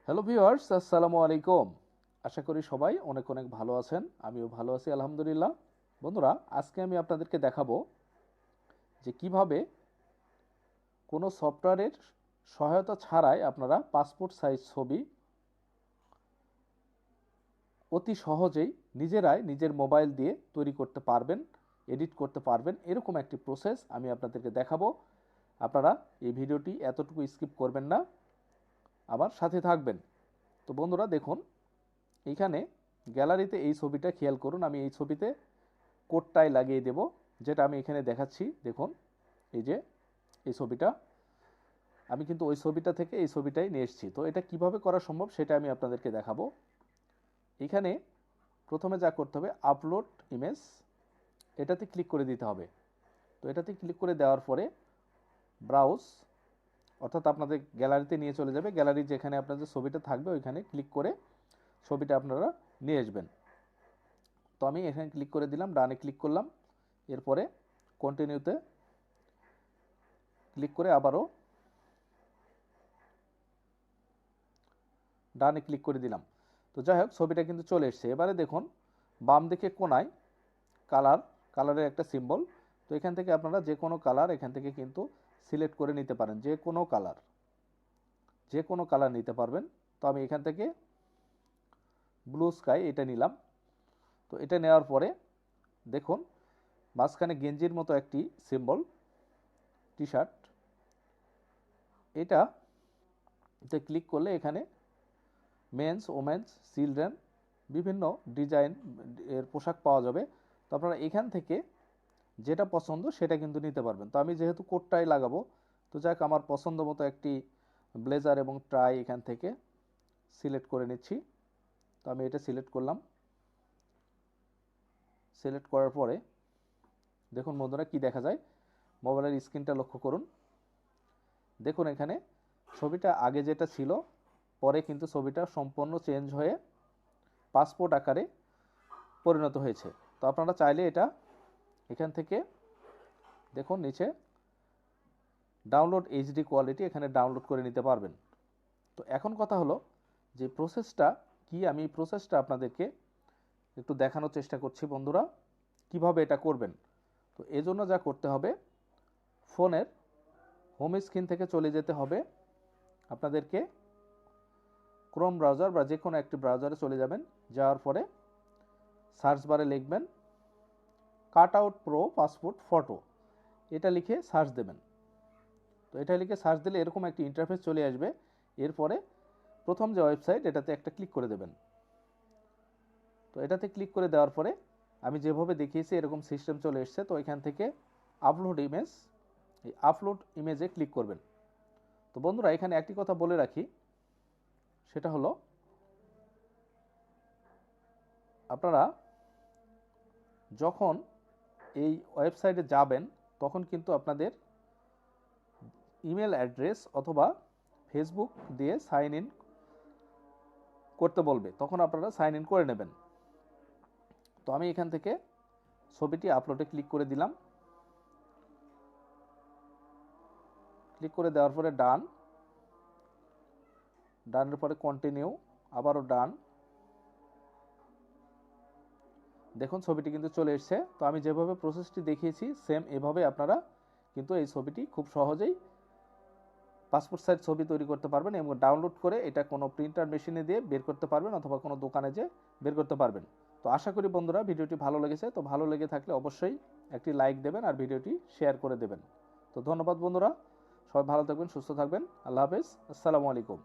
Hello viewers, আসসালামু আলাইকুম। আশা করি সবাই অনেক অনেক ভালো আছেন। আমিও ভালো আছি আলহামদুলিল্লাহ। বন্ধুরা, আজকে আমি আপনাদেরকে দেখাবো যে কিভাবে কোনো সফটওয়্যারের সহায়তা ছাড়াই আপনারা পাসপোর্ট সাইজ ছবি অতি সহজেই নিজেরাই নিজের মোবাইল দিয়ে তৈরি করতে পারবেন, এডিট করতে পারবেন। এরকম একটি প্রসেস আমি আপনাদেরকে দেখাবো। আপনারা এই ভিডিওটি এতটুকু স্কিপ করবেন না, আমার সাথে থাকবেন। তো বন্ধুরা দেখুন, এইখানে গ্যালারিতে এই ছবিটা খেয়াল করুন। আমি এই ছবিতে কোটটাই লাগিয়ে দেব, যেটা আমি এখানে দেখাচ্ছি। দেখুন, এই যে এই ছবিটা, আমি কিন্তু ওই ছবিটা থেকে এই ছবিটাই নিয়ে এসেছি। তো এটা কিভাবে করা সম্ভব সেটা আমি আপনাদেরকে দেখাবো। এখানে প্রথমে যা করতে হবে, আপলোড ইমেজ, এটাতে ক্লিক করে দিতে হবে। তো এটাতে ক্লিক করে দেওয়ার পরে ব্রাউজ, অর্থাৎ আপনাদের গ্যালারিতে নিয়ে চলে যাবে। গ্যালারি যেখানে আপনাদের ছবিটা থাকবে ওইখানে ক্লিক করে ছবিটা আপনারা নিয়ে আসবেন। তো আমি এখানে ক্লিক করে দিলাম, ডানে ক্লিক করলাম, এরপরে কন্টিনিউতে ক্লিক করে আবারও ডানে ক্লিক করে দিলাম। তো যাই হোক, ছবিটা কিন্তু চলে এসছে। এবারে দেখুন, বাম দিকে কোনায় কালারের একটা সিম্বল। তো এখান থেকে আপনারা যে কোনো কালার এখান থেকে কিন্তু সিলেক্ট করে নিতে পারেন, যে কোনো কালার নিতে পারবেন। তো আমি এখান থেকে ব্লু স্কাই এটা নিলাম। তো এটা নেওয়ার পরে দেখুন, মাঝখানে গেঞ্জির মতো একটি সিম্বল, টি শার্ট, এটাতে ক্লিক করলে এখানে মেন্স, ওমেন্স, চিলড্রেন বিভিন্ন ডিজাইন এর পোশাক পাওয়া যাবে। তো আপনারা এখান থেকে যেটা পছন্দ সেটা কিন্তু নিতে পারবেন। তো আমি যেহেতু কোটটাই লাগাবো, তো যাক আমার পছন্দ মতো একটি ব্লেজার এবং ট্রাই এখান থেকে সিলেক্ট করে নিচ্ছি। তো আমি এটা সিলেক্ট করলাম। সিলেক্ট করার পরে দেখুন বন্ধুরা কি দেখা যায়, মোবাইলের স্ক্রিনটা লক্ষ্য করুন। দেখুন এখানে ছবিটা আগে যেটা ছিল, পরে কিন্তু ছবিটা সম্পূর্ণ চেঞ্জ হয়ে পাসপোর্ট আকারে পরিণত হয়েছে। তো আপনারা চাইলে এটা এখান থেকে দেখুন নিচে ডাউনলোড এইচডি কোয়ালিটি, এখানে ডাউনলোড করে নিতে পারবেন। তো এখন কথা হলো যে প্রসেসটা কি, আমি প্রসেসটা আপনাদেরকে একটু দেখানোর চেষ্টা করছি বন্ধুরা, কিভাবে এটা করবেন। তো এজন্য যা করতে হবে, ফোনের হোম স্ক্রিন থেকে চলে যেতে হবে আপনাদেরকে, ক্রোম ব্রাউজার বা যে কোনো একটি ব্রাউজারে চলে যাবেন। যাওয়ার পরে সার্চ বারে লিখবেন cut out pro passport photo, এটা লিখে সার্চ দেবেন। তো এটা লিখে সার্চ দিলে এরকম একটি ইন্টারফেস চলে আসবে। এরপরে প্রথম যে ওয়েবসাইট এটাতে একটা ক্লিক করে দেবেন। তো এটাতে ক্লিক করে দেওয়ার পরে আমি যেভাবে দেখিয়েছি এরকম সিস্টেম চলে এসছে। তো এখান থেকে আপলোড ইমেজ, এই আপলোড ইমেজে ক্লিক করবেন। তো বন্ধুরা এখানে একটি কথা বলে রাখি, সেটা হলো আপনারা যখন এই ওয়েবসাইটে যাবেন তখন কিন্তু আপনাদের ইমেল অ্যাড্রেস অথবা ফেসবুক দিয়ে সাইন ইন করতে বলবে, তখন আপনারা সাইন ইন করে নেবেন। তো আমি এখান থেকে ছবিটি আপলোডে ক্লিক করে দিলাম। ক্লিক করে দেওয়ার পরে ডানের পরে কন্টিনিউ, আবারও ডান। দেখুন ছবিটি কিন্তু চলে এসছে। তো আমি যেভাবে প্রসেসটি দেখিয়েছি সেম এভাবে আপনারা কিন্তু এই ছবিটি খুব সহজেই পাসপোর্ট সাইজ ছবি তৈরি করতে পারবেন এবং ডাউনলোড করে এটা কোনো প্রিন্টার মেশিনে দিয়ে বের করতে পারবেন অথবা কোনো দোকানে যেয়ে বের করতে পারবেন। তো আশা করি বন্ধুরা ভিডিওটি ভালো লেগেছে। তো ভালো লেগে থাকলে অবশ্যই একটি লাইক দেবেন আর ভিডিওটি শেয়ার করে দেবেন। তো ধন্যবাদ বন্ধুরা, সবাই ভালো থাকবেন, সুস্থ থাকবেন। আল্লাহ হাফেজ, আসসালামু আলাইকুম।